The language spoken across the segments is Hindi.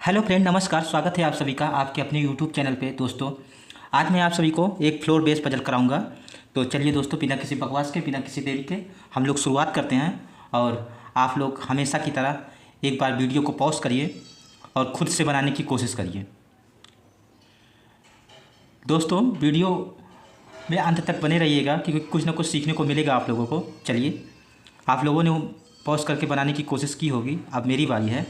हेलो फ्रेंड, नमस्कार। स्वागत है आप सभी का आपके अपने यूट्यूब चैनल पे। दोस्तों, आज मैं आप सभी को एक फ्लोर बेस पजल कराऊंगा। तो चलिए दोस्तों, बिना किसी बकवास के, बिना किसी देरी के हम लोग शुरुआत करते हैं। और आप लोग हमेशा की तरह एक बार वीडियो को पॉज करिए और ख़ुद से बनाने की कोशिश करिए। दोस्तों, वीडियो में अंत तक बने रहिएगा क्योंकि कुछ ना कुछ सीखने को मिलेगा आप लोगों को। चलिए, आप लोगों ने पॉज करके बनाने की कोशिश की होगी, अब मेरी बारी है।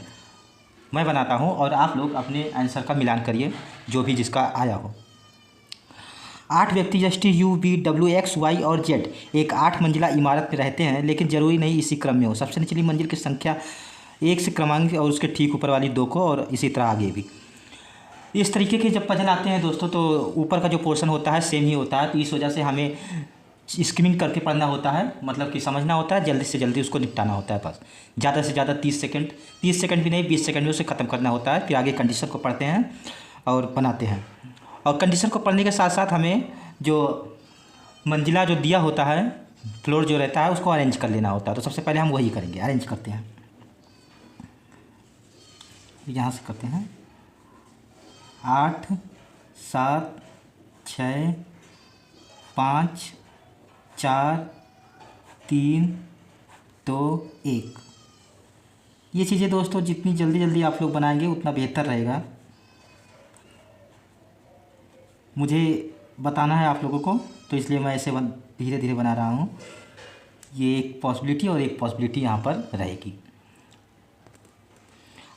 मैं बनाता हूँ और आप लोग अपने आंसर का मिलान करिए, जो भी जिसका आया हो। 8 व्यक्ति S T U V W X Y और जेड एक 8 मंजिला इमारत में रहते हैं, लेकिन ज़रूरी नहीं इसी क्रम में हो। सबसे निचली मंजिल की संख्या 1 से क्रमांकित और उसके ठीक ऊपर वाली 2 को, और इसी तरह आगे भी। इस तरीके के जब पजल आते हैं दोस्तों, तो ऊपर का जो पोर्शन होता है सेम ही होता है। तो इस वजह से हमें स्किमिंग करके पढ़ना होता है, मतलब कि समझना होता है, जल्दी से जल्दी उसको निपटाना होता है। बस ज़्यादा से ज़्यादा 30 सेकंड भी नहीं, 20 सेकंड में उसे ख़त्म करना होता है। फिर आगे कंडीशन को पढ़ते हैं और बनाते हैं। और कंडीशन को पढ़ने के साथ साथ हमें जो मंजिला जो दिया होता है, फ्लोर जो रहता है, उसको अरेंज कर लेना होता है। तो सबसे पहले हम वही करेंगे, अरेंज करते हैं। यहाँ से करते हैं 8 7 6 5 4 3 2 1। ये चीज़ें दोस्तों जितनी जल्दी जल्दी आप लोग बनाएंगे उतना बेहतर रहेगा। मुझे बताना है आप लोगों को, तो इसलिए मैं ऐसे धीरे धीरे बना रहा हूँ। ये एक पॉसिबिलिटी और एक पॉसिबिलिटी यहाँ पर रहेगी।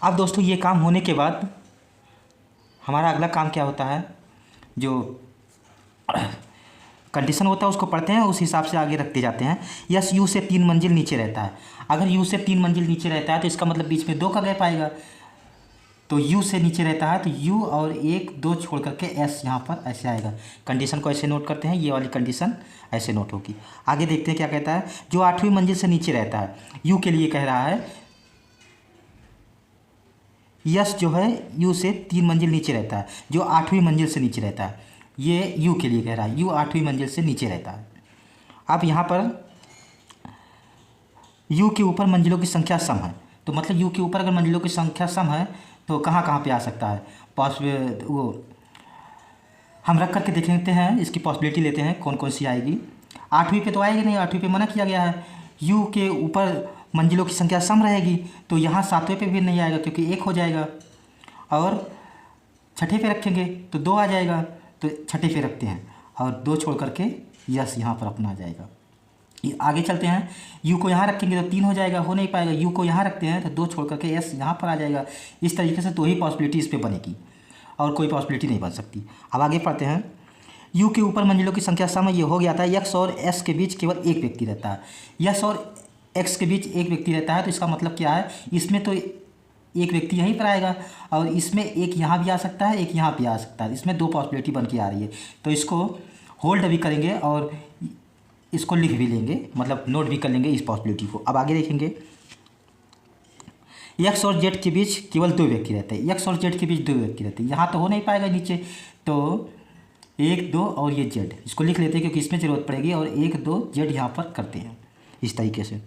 अब दोस्तों, ये काम होने के बाद हमारा अगला काम क्या होता है, जो कंडीशन होता है उसको पढ़ते हैं, उस हिसाब से आगे रखते जाते हैं। यस, यू से 3 मंजिल नीचे रहता है। अगर यू से 3 मंजिल नीचे रहता है तो इसका मतलब बीच में 2 का गैप आएगा। तो यू से नीचे रहता है तो यू और 1 2 छोड़ करके एस यहाँ पर ऐसे आएगा। कंडीशन को ऐसे नोट करते हैं, ये वाली कंडीशन ऐसे नोट होगी। आगे देखते हैं क्या कहता है। जो 8वीं मंजिल से नीचे रहता है, यू के लिए कह रहा है, यस जो है यू से 3 मंजिल नीचे रहता है, जो 8वीं मंजिल से नीचे रहता है। ये यू के लिए कह रहा है, यू 8वीं मंजिल से नीचे रहता है। अब यहाँ पर यू के ऊपर मंजिलों की संख्या सम है, तो मतलब यू के ऊपर अगर मंजिलों की संख्या सम है तो कहाँ कहाँ पे आ सकता है। वो हम रख करके देख लेते हैं, इसकी पॉसिबिलिटी लेते हैं कौन कौन सी आएगी। 8वीं पे तो आएगी नहीं, 8वीं पे मना किया गया है। यू के ऊपर मंजिलों की संख्या सम रहेगी, तो यहाँ 7वें पे भी नहीं आएगा क्योंकि 1 हो जाएगा। और 6ठे पे रखेंगे तो 2 आ जाएगा, तो 6ठे पे रखते हैं और 2 छोड़ करके यस यहाँ पर अपना आ जाएगा। आगे चलते हैं, यू को यहाँ रखेंगे तो 3 हो जाएगा, हो नहीं पाएगा। यू को यहाँ रखते हैं तो 2 छोड़ करके यस यहाँ पर आ जाएगा। इस तरीके से 2 ही पॉसिबिलिटी इस पर बनेगी और कोई पॉसिबिलिटी नहीं बन सकती। अब आगे पढ़ते हैं। यू के ऊपर मंजिलों की संख्या सम, ये हो गया था। यक्स और एस के बीच केवल एक व्यक्ति रहता है। यस और एक्स के बीच एक व्यक्ति रहता है, तो इसका मतलब क्या है, इसमें तो एक व्यक्ति यहीं पर आएगा और इसमें एक यहाँ भी आ सकता है, एक यहाँ भी आ सकता है। इसमें 2 पॉसिबिलिटी बन के आ रही है, तो इसको होल्ड भी करेंगे और इसको लिख भी लेंगे, मतलब नोट भी कर लेंगे इस पॉसिबिलिटी को। अब आगे देखेंगे। एक्स और जेड के बीच केवल 2 व्यक्ति रहते हैं। एक्स और जेड के बीच 2 व्यक्ति रहते हैं, यहाँ तो हो नहीं पाएगा नीचे, तो 1 2 और ये जेड, इसको लिख लेते हैं क्योंकि इसमें ज़रूरत पड़ेगी। और 1 2 जेड यहाँ पर करते हैं इस तरीके से।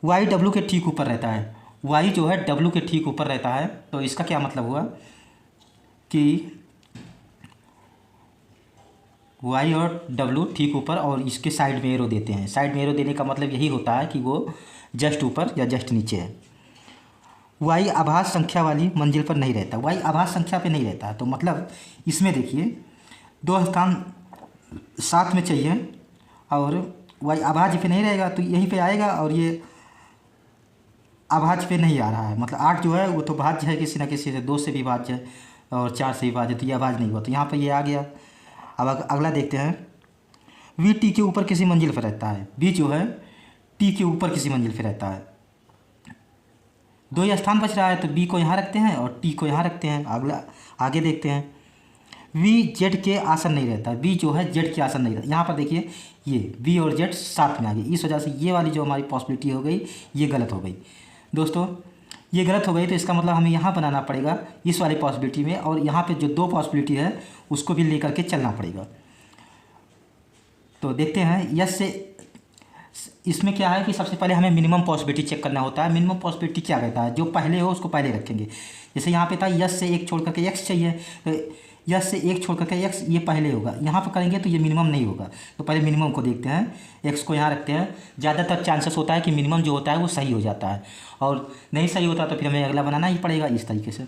वाई डब्लू के ठीक ऊपर रहता है। वाई जो है डब्लू के ठीक ऊपर रहता है, तो इसका क्या मतलब हुआ कि वाई और डब्लू ठीक ऊपर और इसके साइड में एरो देते हैं। साइड में एरो देने का मतलब यही होता है कि वो जस्ट ऊपर या जस्ट नीचे है। वाई आभास संख्या वाली मंजिल पर नहीं रहता। वाई आभास संख्या पे नहीं रहता, तो मतलब इसमें देखिए 2 स्थान साथ में चाहिए और वाई आभाज्य पे नहीं रहेगा, तो यहीं पे आएगा। और ये अभाज्य पे नहीं आ रहा है, मतलब 8 जो है वो तो भाज्य है किसी न किसी से, 2 से भी भाज्य है और 4 से भी भाज्य, तो ये अभाज्य नहीं हुआ, तो यहाँ पर ये आ गया। अब अगला देखते हैं। वी टी के ऊपर किसी मंजिल पर रहता है। बी जो है टी के ऊपर किसी मंजिल पर रहता है। 2 ही स्थान बच रहा है, तो बी को यहाँ रखते हैं और टी को यहाँ रखते हैं। अगला आगे देखते हैं। वी जेड के आसन नहीं रहता। बी जो है जेड के आसन नहीं रहता। यहाँ पर देखिए ये बी और जेड साथ में आ गई, इस वजह से ये वाली जो हमारी पॉसिबिलिटी हो गई ये गलत हो गई। दोस्तों, ये गलत हो गई, तो इसका मतलब हमें यहाँ बनाना पड़ेगा इस वाली पॉसिबिलिटी में, और यहाँ पे जो 2 पॉसिबिलिटी है उसको भी लेकर के चलना पड़ेगा। तो देखते हैं। यस से इसमें क्या है कि सबसे पहले हमें मिनिमम पॉसिबिलिटी चेक करना होता है। मिनिमम पॉसिबिलिटी क्या कहता है, जो पहले हो उसको पहले रखेंगे। जैसे यहाँ पे था यस से एक छोड़ करके एक्स चाहिए, तो यस से एक छोड़ करके एक्स ये पहले होगा, यहाँ पर करेंगे तो ये मिनिमम नहीं होगा। तो पहले मिनिमम को देखते हैं, एक्स को यहाँ रखते हैं। ज़्यादातर चांसेस होता है कि मिनिमम जो होता है वो सही हो जाता है, और नहीं सही होता तो फिर हमें अगला बनाना ही पड़ेगा इस तरीके से।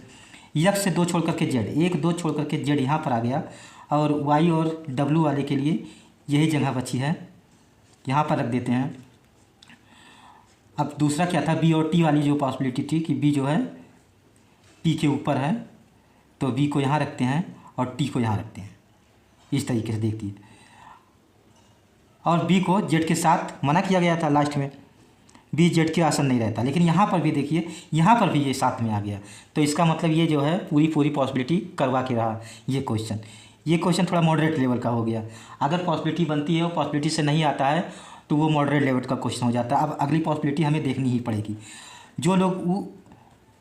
यक्स से 2 छोड़ करके जेड, 1 2 छोड़ करके जेड यहाँ पर आ गया, और वाई और डब्लू वाले के लिए यही जगह बची है, यहाँ पर रख देते हैं। अब दूसरा क्या था, बी और टी वाली जो पॉसिबिलिटी थी कि बी जो है पी के ऊपर है, तो बी को यहाँ रखते हैं और टी को यहाँ रखते हैं, इस तरीके से देखिए। और बी को जेड के साथ मना किया गया था लास्ट में, बी जेड के आसन नहीं रहता, लेकिन यहाँ पर भी देखिए, यहाँ पर भी ये साथ में आ गया। तो इसका मतलब ये जो है पूरी पॉसिबिलिटी करवा के रहा ये क्वेश्चन थोड़ा मॉडरेट लेवल का हो गया। अगर पॉसिबिलिटी बनती है और पॉसिबिलिटी से नहीं आता है तो वो मॉडरेट लेवल का क्वेश्चन हो जाता है। अब अगली पॉसिबिलिटी हमें देखनी ही पड़ेगी। जो लोग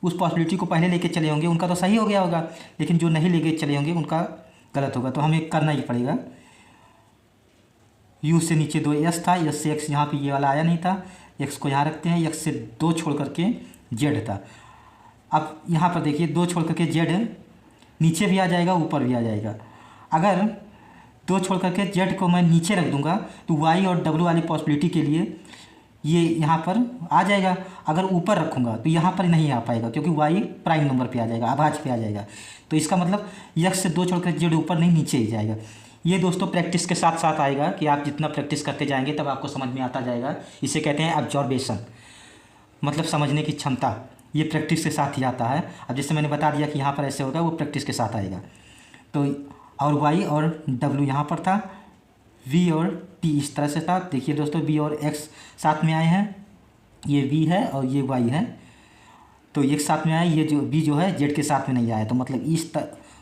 उस पॉसिबिलिटी को पहले लेके चले होंगे उनका तो सही हो गया होगा, लेकिन जो नहीं लेके चले होंगे उनका गलत होगा। तो हमें करना ही पड़ेगा। यू से नीचे 2 एस था, एस से एक्स यहाँ पे ये वाला आया नहीं था, एक्स को यहाँ रखते हैं। एक्स से 2 छोड़ करके जेड था। अब यहाँ पर देखिए 2 छोड़ करके जेड नीचे भी आ जाएगा, ऊपर भी आ जाएगा। अगर 2 छोड़ करके जेड को मैं नीचे रख दूंगा तो वाई और डब्ल्यू वाली पॉसिबिलिटी के लिए ये यहाँ पर आ जाएगा। अगर ऊपर रखूँगा तो यहाँ पर नहीं आ पाएगा, क्योंकि वाई प्राइम नंबर पे आ जाएगा, अभाज्य पे आ जाएगा। तो इसका मतलब एक्स से 2 छोड़कर जेड ऊपर नहीं नीचे ही जाएगा। ये दोस्तों प्रैक्टिस के साथ साथ आएगा कि आप जितना प्रैक्टिस करते जाएंगे तब आपको समझ में आता जाएगा। इसे कहते हैं ऑब्जर्वेशन, मतलब समझने की क्षमता। ये प्रैक्टिस के साथ ही आता है। अब जैसे मैंने बता दिया कि यहाँ पर ऐसे होगा, वो प्रैक्टिस के साथ आएगा। तो और वाई और डब्ल्यू यहाँ पर था, वी और टी इस तरह से था। देखिए दोस्तों बी और एक्स साथ में आए हैं, ये वी है और ये वाई है, तो एक साथ में आए। ये जो बी जो है जेड के साथ में नहीं आया, तो मतलब इस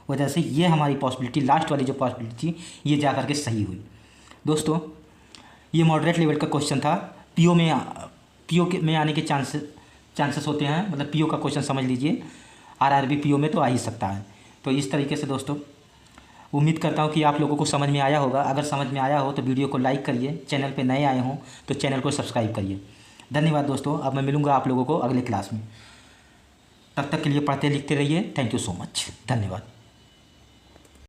वजह से ये हमारी पॉसिबिलिटी, लास्ट वाली जो पॉसिबिलिटी थी, ये जा करके सही हुई। दोस्तों ये मॉडरेट लेवल का क्वेश्चन था। पीओ में आने के चांसेस होते हैं, मतलब पीओ का क्वेश्चन समझ लीजिए, आरआरबी पीओ में तो आ ही सकता है। तो इस तरीके से दोस्तों उम्मीद करता हूँ कि आप लोगों को समझ में आया होगा। अगर समझ में आया हो तो वीडियो को लाइक करिए, चैनल पे नए आए हों तो चैनल को सब्सक्राइब करिए। धन्यवाद दोस्तों। अब मैं मिलूँगा आप लोगों को अगले क्लास में। तब तक के लिए पढ़ते लिखते रहिए। Thank you so much. धन्यवाद।